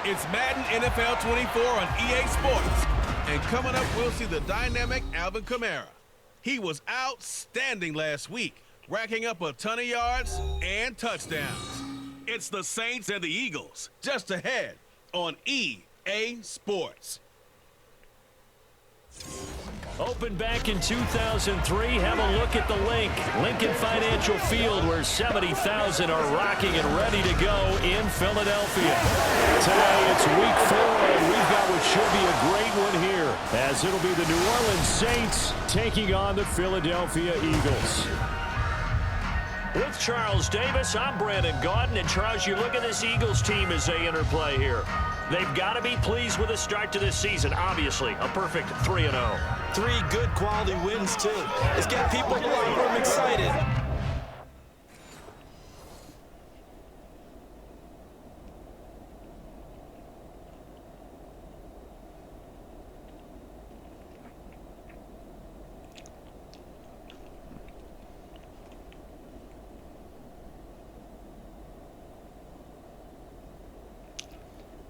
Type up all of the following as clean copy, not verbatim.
It's Madden NFL 24 on EA Sports. And coming up, we'll see the dynamic Alvin Kamara. He was outstanding last week, racking up a ton of yards and touchdowns. It's the Saints and the Eagles, just ahead on EA Sports. Opened back in 2003, have a look at the link. Lincoln Financial Field, where 70,000 are rocking and ready to go in Philadelphia. Today, it's week 4, and we've got what should be a great one here, as it'll be the New Orleans Saints taking on the Philadelphia Eagles. With Charles Davis, I'm Brandon Gaudin, and Charles, you look at this Eagles team as they interplay here. They've got to be pleased with the start to this season. Obviously, a perfect 3-0. 3 good quality wins, too. It's got people in the locker room excited.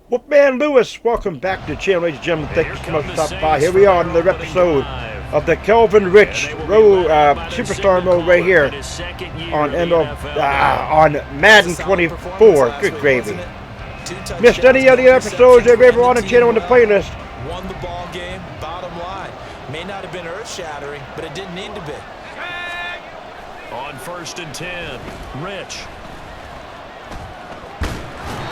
Well, man, Lewis, welcome back to the channel, ladies and gentlemen. Thank you so much for stopping by. Here we are on another episode of the Kelvin Rich Superstar Mode right here on on Madden 24. Good gravy. Missed any of the episodes they're ever on the channel on the playlist? Won the ball game, bottom line. May not have been earth-shattering, but it didn't need to be. On 1st and 10, Rich.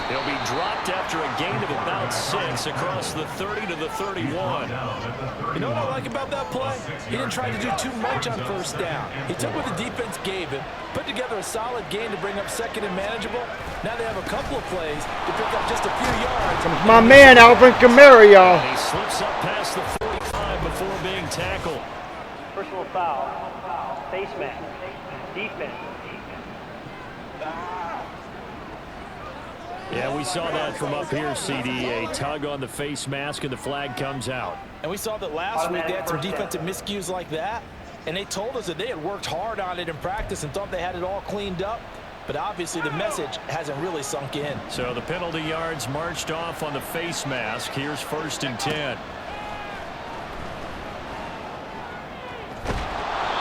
He'll be dropped after a gain of about 6 across the 30 to the 31. You know what I like about that play? He didn't try to do too much on 1st down. He took what the defense gave him, put together a solid gain to bring up 2nd and manageable. Now they have a couple of plays to pick up just a few yards. Comes my man, Alvin Kamara, y'all. He slips up past the 45 before being tackled. Personal foul, face mask, defense. Yeah, we saw that from up here, CD. A tug on the face mask, and the flag comes out. And we saw that last week they had some defensive miscues like that, and they told us that they had worked hard on it in practice and thought they had it all cleaned up, but obviously the message hasn't really sunk in. So the penalty yards marched off on the face mask. Here's 1st and 10.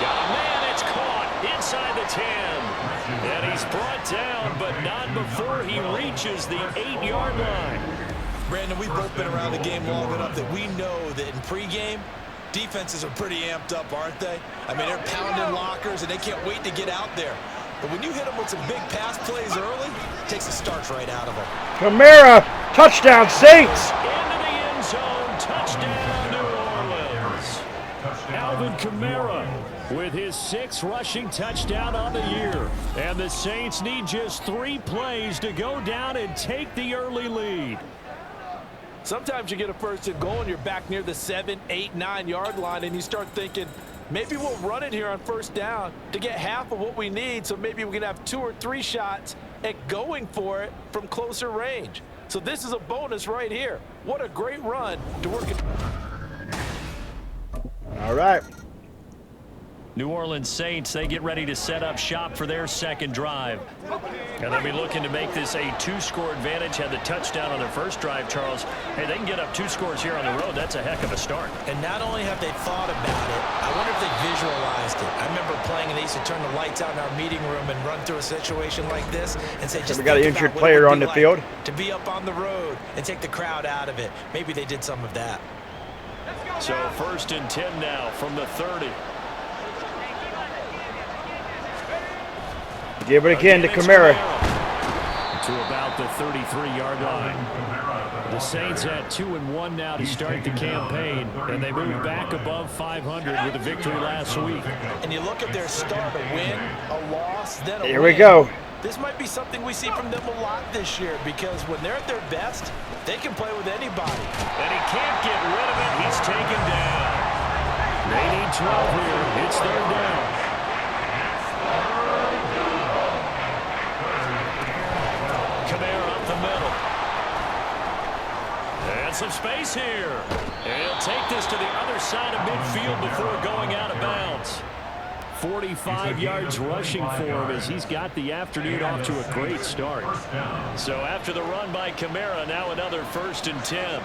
Got a man, it's caught inside the 10. And he's brought down, but not before he reaches the 8-yard line. Brandon, we've both been around the game long enough that we know that in pregame, defenses are pretty amped up, aren't they? I mean, they're pounding lockers, and they can't wait to get out there. But when you hit them with some big pass plays early, it takes the starch right out of them. Kamara, touchdown, Saints. Into the end zone, touchdown, New Orleans. Alvin Kamara with his 6th rushing touchdown on the year. And the Saints need just 3 plays to go down and take the early lead. Sometimes you get a 1st and goal and you're back near the 7, 8, 9-yard line, and you start thinking, maybe we'll run it here on 1st down to get half of what we need, so maybe we can have 2 or 3 shots at going for it from closer range. So this is a bonus right here. What a great run to work it. All right. New Orleans Saints, they get ready to set up shop for their 2nd drive. And they'll be looking to make this a 2-score advantage. Had the touchdown on their 1st drive, Charles. Hey, they can get up 2 scores here on the road. That's a heck of a start. And not only have they thought about it, I wonder if they visualized it. I remember playing, and they used to turn the lights out in our meeting room and run through a situation like this and say, just we got an injured player on the field. To be up on the road and take the crowd out of it. Maybe they did some of that. So 1st and 10 now from the 30. Give it again to Kamara. To about the 33-yard line. The Saints at 2-1 now to start the campaign, and they moved back above 500 with a victory last week. And you look at their start, a win, a loss, then a Here win. we go. This might be something we see from them a lot this year, because when they're at their best, they can play with anybody. And he can't get rid of it. He's taken down. They need 12 here. It's 3rd down. Kamara up the middle. And some space here. And he'll take this to the other side of midfield before going out of bounds. 45 yards rushing for him as he's got the afternoon off to a great start. So after the run by Kamara, now another 1st and 10.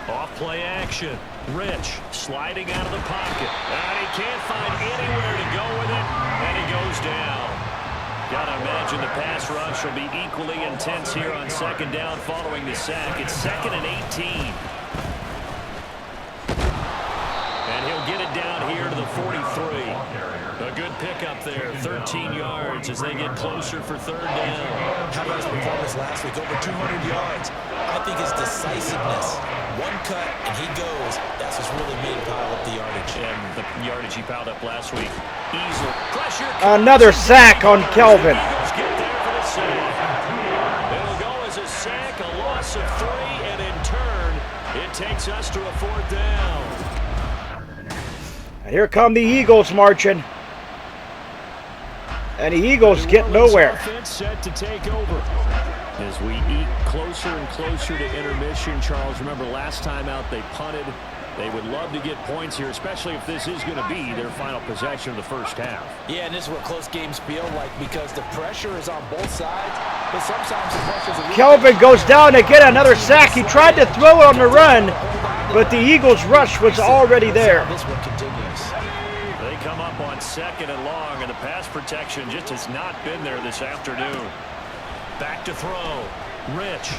Off play action. Rich sliding out of the pocket. And he can't find anywhere to go with it. And he goes down. Gotta imagine the pass rush will be equally intense here on 2nd down following the sack. It's 2nd and 18. And he'll get it down here to the 43. A good pickup there, 13 yards as they get closer for 3rd down. How about his performance last week? Over 200 yards. I think his decisiveness. One cut, and he goes. That's what's really made him pile up the yardage. And the yardage he piled up last week. Easily. Pressure. Another sack on Kelvin. Eagles get there for the sack. It'll go as a sack, a loss of 3, and in turn, it takes us to a 4th down. And here come the Eagles marching. And the Eagles get nowhere. Offense set to take over. As we eat closer and closer to intermission, Charles, remember last time out they punted. They would love to get points here, especially if this is going to be their final possession of the first half. Yeah, and this is what close games feel like because the pressure is on both sides, but sometimes the pressure is a little Kelvin goes down to get another sack. He tried to throw it on the run, but the Eagles' rush was already there. This one continues. They come up on 2nd and long, and the pass protection just has not been there this afternoon. Back to throw. Rich.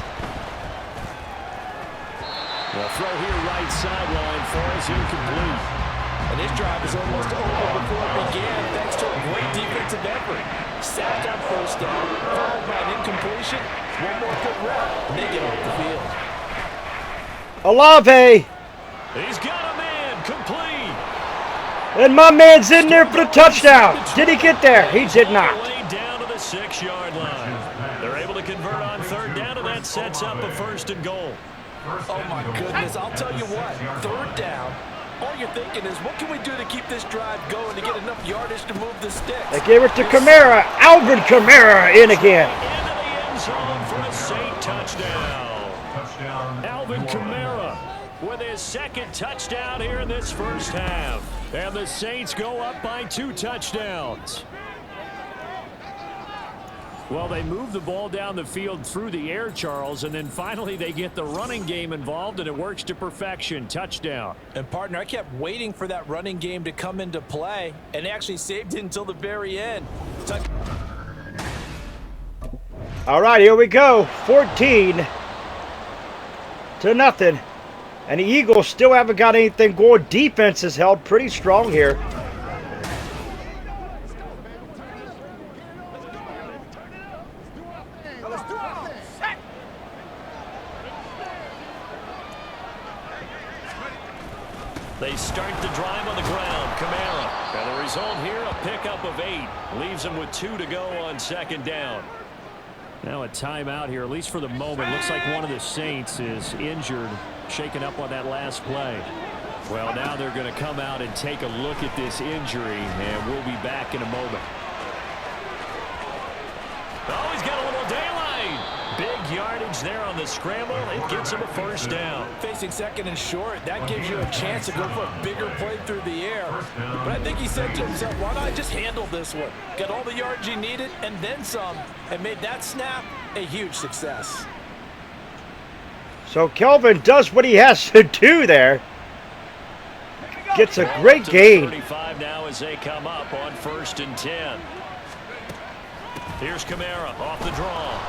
The throw here right sideline for us incomplete. And this drive is almost over before it began thanks to a great defensive effort. Sack on 1st down, followed by an incompletion. One more good rep, and they get off the field. Olave. He's got a man complete. And my man's in there for the touchdown. Did he get there? He did not. Down to the 6-yard line. They're able to convert on 3rd down, and that sets up a 1st and goal. Oh, my goodness. I'll tell you what. 3rd down, all you're thinking is, what can we do to keep this drive going to get enough yardage to move the sticks? They gave it to Kamara. Alvin Kamara in again. Into the end zone for a Saint touchdown. Alvin Kamara with his 2nd touchdown here in this first half. And the Saints go up by 2 touchdowns. Well, they move the ball down the field through the air, Charles, and then finally they get the running game involved, and it works to perfection. Touchdown. And, partner, I kept waiting for that running game to come into play, and actually saved it until the very end. All right, here we go. 14-0. And the Eagles still haven't got anything going. Defense is held pretty strong here. They start the drive on the ground. Kamara. And the result here, a pickup of 8. Leaves them with 2 to go on 2nd down. Now a timeout here, at least for the moment. Looks like one of the Saints is injured, shaken up on that last play. Well, now they're going to come out and take a look at this injury, and we'll be back in a moment. Oh, he's got a little daylight. Big yardage there on the scramble. It gets him a 1st down. Facing 2nd and short, that gives you a chance to go for a bigger play through the air. But I think he said to himself, why not just handle this one? Got all the yards he needed and then some, and made that snap a huge success. So Kelvin does what he has to do there. Gets a great gain. 35 now as they come up on 1st and 10. Here's Kamara off the draw.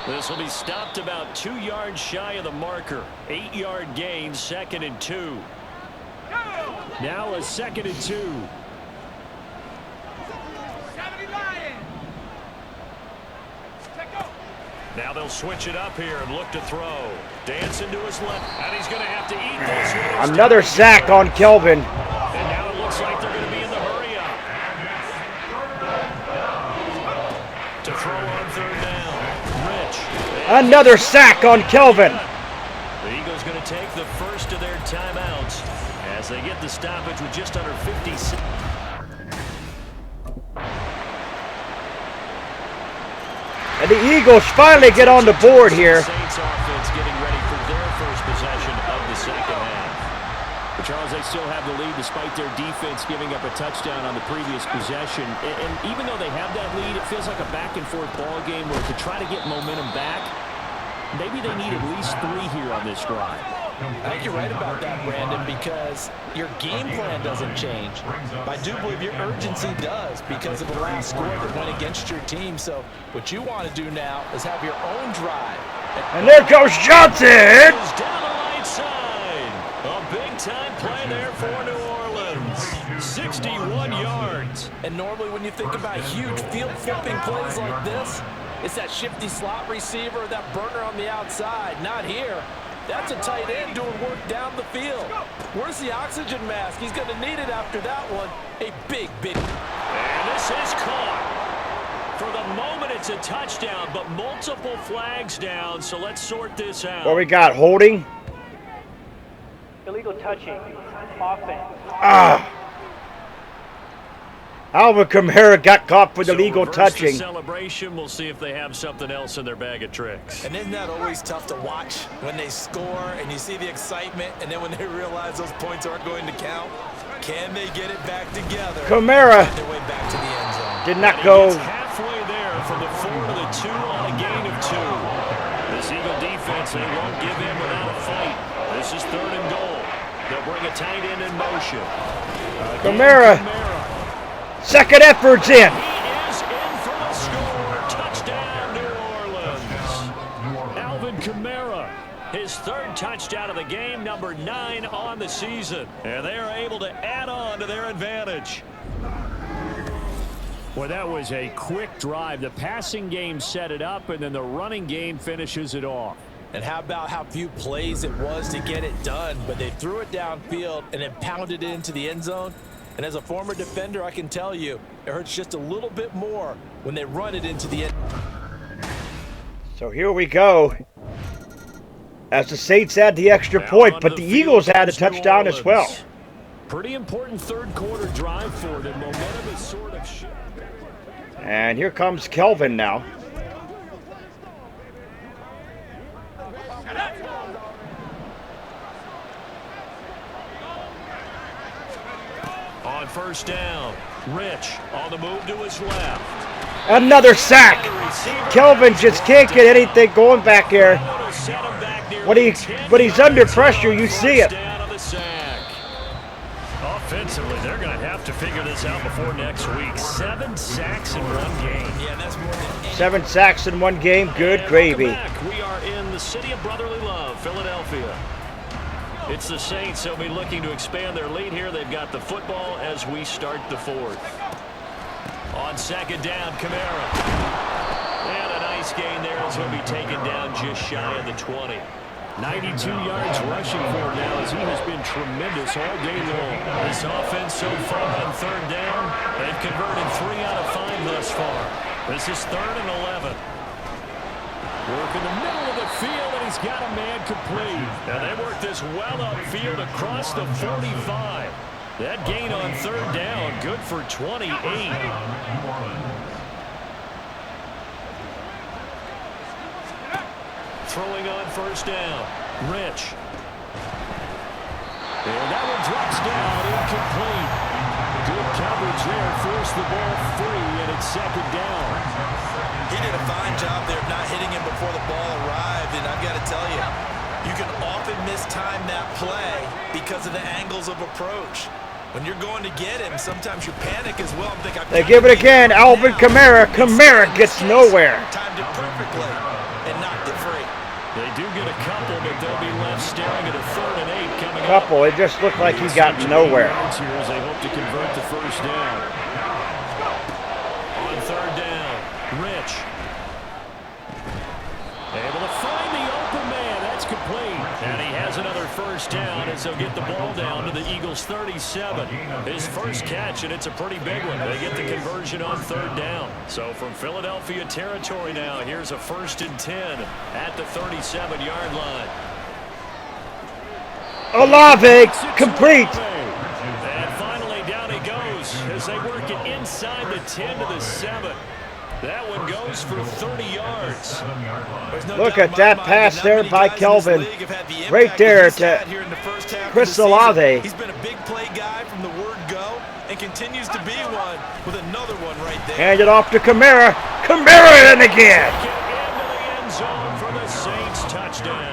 This will be stopped about 2 yards shy of the marker. 8-yard gain, 2nd and 2. Now a 2nd and 2. Now they'll switch it up here and look to throw. Dancing to his left, and he's going to have to eat this. Another sack on Kelvin. And now it looks like they're going to be in the hurry up. To throw on 3rd down. Rich. Another sack on Kelvin. The Eagles going to take the first of their timeouts as they get the stoppage with just under 50 seconds. And the Eagles finally get on the board here. Saints offense getting ready for their first possession of the 2nd half. But Charles, they still have the lead despite their defense giving up a touchdown on the previous possession. And even though they have that lead, it feels like a back-and-forth ball game where to try to get momentum back, maybe they need at least 3 here on this drive. I think you're right about that, Brandon, because your game plan doesn't change. I do believe your urgency does because of the last score that went against your team. So what you want to do now is have your own drive. And there goes Johnson! Down the right side. A big-time play there for New Orleans. 61 yards. And normally when you think about huge field-flipping plays like this, it's that shifty slot receiver, that burner on the outside. Not here. That's a tight end doing work down the field. Where's the oxygen mask? He's going to need it after that one. A big. And this is caught. For the moment, it's a touchdown, but multiple flags down, so let's sort this out. What we got? Holding? Illegal touching. Offense. Alvin Kamara got caught for the legal touching. The celebration. We'll see if they have something else in their bag of tricks. And isn't that always tough to watch when they score and you see the excitement, and then when they realize those points aren't going to count? Can they get it back together? Kamara Find their way back to the end zone. did not go. Halfway there from the 4 to the 2 on a gain of 2. This Eagle defense, they won't give in without a fight. This is 3rd and goal. They'll bring a tight end in motion. Kamara. Second effort's in. He is in for the score. Touchdown, New Orleans. Alvin Kamara, his 3rd touchdown of the game, number 9 on the season. And they are able to add on to their advantage. Well, that was a quick drive. The passing game set it up, and then the running game finishes it off. And how about how few plays it was to get it done, but they threw it downfield and then pounded it into the end zone. And as a former defender, I can tell you, it hurts just a little bit more when they run it into the end. So here we go. As the Saints had the extra point, but the Eagles had a touchdown as well. Pretty important 3rd quarter drive for them. Momentum is sort of shifted. And here comes Kelvin now. On 1st down, Rich on the move to his left. Another sack. Kelvin just can't get anything going back here. When he's under pressure, you see it. Offensively, they're going to have to figure this out before next week. 7 sacks in 1 game. Yeah, that's more than 7 sacks in 1 game. Good gravy. We are in the city of brotherly love, Philadelphia. It's the Saints. They'll be looking to expand their lead here. They've got the football as we start the 4th. On 2nd down, Kamara. And a nice gain there as he'll be taken down just shy of the 20. 92 yards rushing for him now as he has been tremendous all day long. This offense so far on 3rd down, they've converted 3 out of 5 thus far. This is 3rd and 11. Work in the middle of the field, and he's got a man complete. And they work this well upfield across the 45. That gain on 3rd down, good for 28. Throwing on 1st down, Rich. And that one drops down, incomplete. Good coverage there, forced the ball free, and it's 2nd down. He did a fine job there of not hitting him before the ball arrived, and I've got to tell you, you can often mistime that play because of the angles of approach. When you're going to get him, sometimes you panic as well. They give it again. Alvin Kamara. Kamara gets nowhere. Timed it perfectly and knocked it free. They do get a couple, but they'll be left staring at a 3rd and 8 coming up. Couple. It just looked like he got nowhere. Here as they hope to convert the 1st down. On 3rd down, Rich. Able to find the open man. That's complete. And he has another 1st down as they'll get the ball down to the Eagles' 37. His first catch, and it's a pretty big one. They get the conversion on 3rd down. So from Philadelphia territory now, here's a 1st and 10 at the 37-yard line. Olave, complete. And finally down he goes as they work it inside the 10 to the 7. That one goes for 30 yards. Look at that pass there by Kelvin. Right there to Chris Olave. He's been a big play guy from the word go and continues to be one with another one right there. Hand it off to Kamara. Kamara in again. Into the end zone for the Saints touchdown.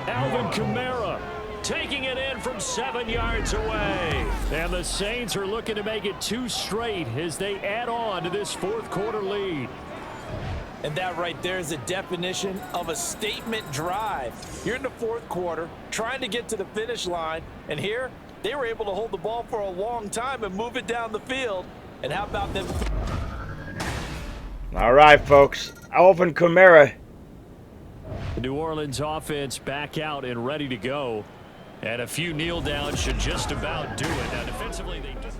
Alvin Kamara taking it in from 7 yards away. And the Saints are looking to make it 2 straight as they add on to this fourth quarter lead. And that right there is the definition of a statement drive. You're in the fourth quarter, trying to get to the finish line, and here they were able to hold the ball for a long time and move it down the field. And how about them? All right, folks. Alvin Kamara. The New Orleans offense back out and ready to go. And a few kneel downs should just about do it. Now, defensively, they just...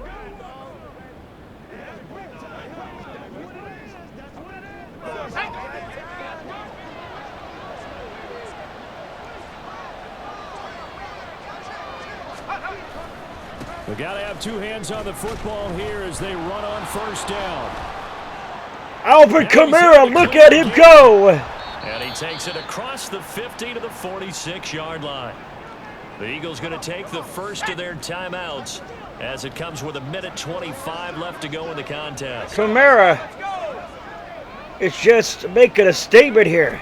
We got to have 2 hands on the football here as they run on first down. Alvin Kamara, look at him go. And he takes it across the 50 to the 46-yard line. The Eagles going to take the first of their timeouts as it comes with 1:25 left to go in the contest. Kamara is just making a statement here.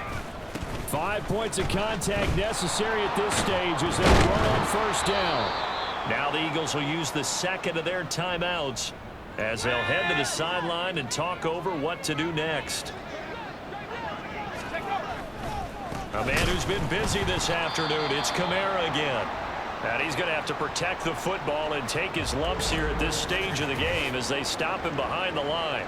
5 points of contact necessary at this stage as they run on first down. Now the Eagles will use the second of their timeouts as they'll head to the sideline and talk over what to do next. A man who's been busy this afternoon, it's Kamara again. And he's going to have to protect the football and take his lumps here at this stage of the game as they stop him behind the line.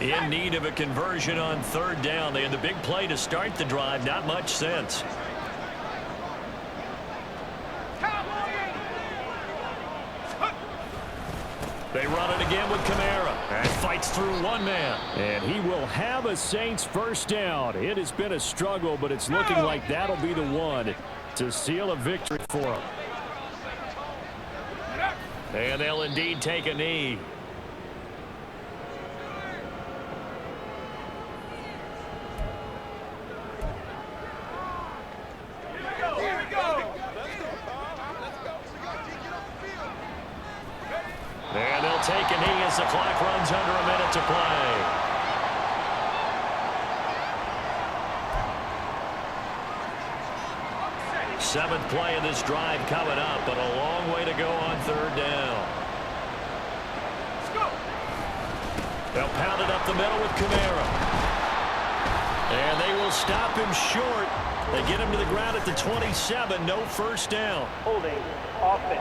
In need of a conversion on third down. They had the big play to start the drive. Not much sense. They run it again with Kamara. And fights through one man. And he will have a Saints first down. It has been a struggle, but it's looking like that'll be the one to seal a victory for him. And they'll indeed take a knee. And they'll take a knee as the clock runs under a minute to play. Seventh play of this drive coming up, but a long way to go on third down. They'll pound it up the middle with Kamara. And they will stop him short. They get him to the ground at the 27. No first down. Holding offense.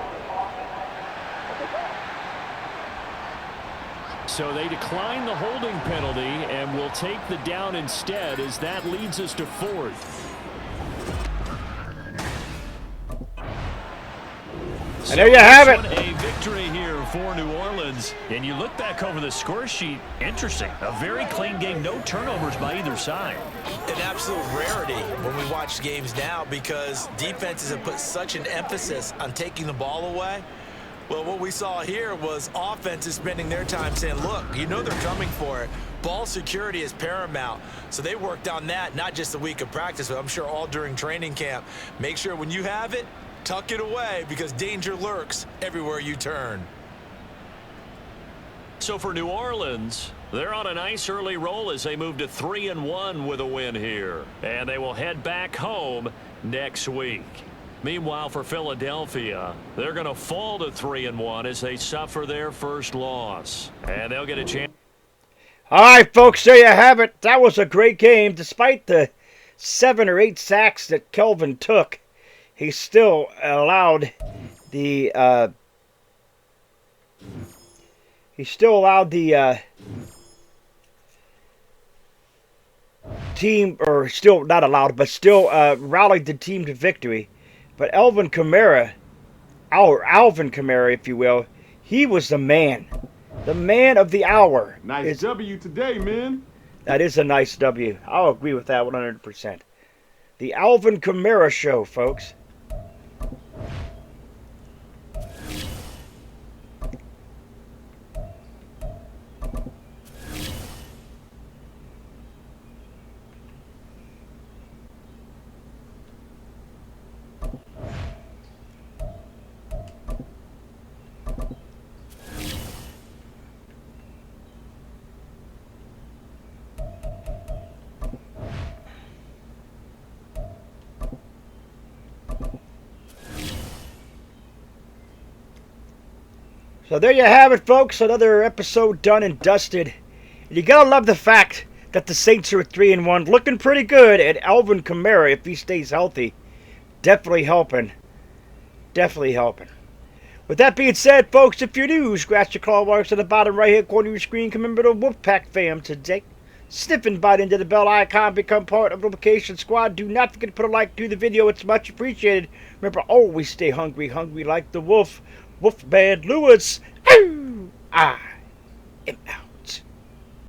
So they decline the holding penalty and will take the down instead as that leads us to fourth. And there you have it. A victory here for New Orleans. And you look back over the score sheet, interesting. A very clean game, no turnovers by either side. An absolute rarity when we watch games now because defenses have put such an emphasis on taking the ball away. Well, what we saw here was offenses spending their time saying, look, you know they're coming for it. Ball security is paramount. So they worked on that, not just a week of practice, but I'm sure all during training camp. Make sure when you have it, tuck it away because danger lurks everywhere you turn. So for New Orleans, they're on a nice early roll as they move to 3-1 with a win here. And they will head back home next week. Meanwhile, for Philadelphia, they're going to fall to 3-1 as they suffer their first loss. And they'll get a chance. All right, folks, there you have it. That was a great game. Despite the 7 or 8 sacks that Kelvin took, he still allowed the team, or still not allowed, but still rallied the team to victory. But Alvin Kamara, our Alvin Kamara, if you will, he was the man of the hour. Nice W today, man. That is a nice W. I'll agree with that 100%. The Alvin Kamara show, folks. So there you have it, folks. Another episode done and dusted. And you gotta love the fact that the Saints are 3-1, looking pretty good. And Alvin Kamara, if he stays healthy, definitely helping. Definitely helping. With that being said, folks, if you're new, scratch your claw marks at the bottom right-hand corner of your screen. Remember the Wolfpack fam today. Sniff and bite into the bell icon. Become part of the Notification Squad. Do not forget to put a like to the video. It's much appreciated. Remember, always stay hungry. Hungry like the wolf. Wolfman Lewis. I am out.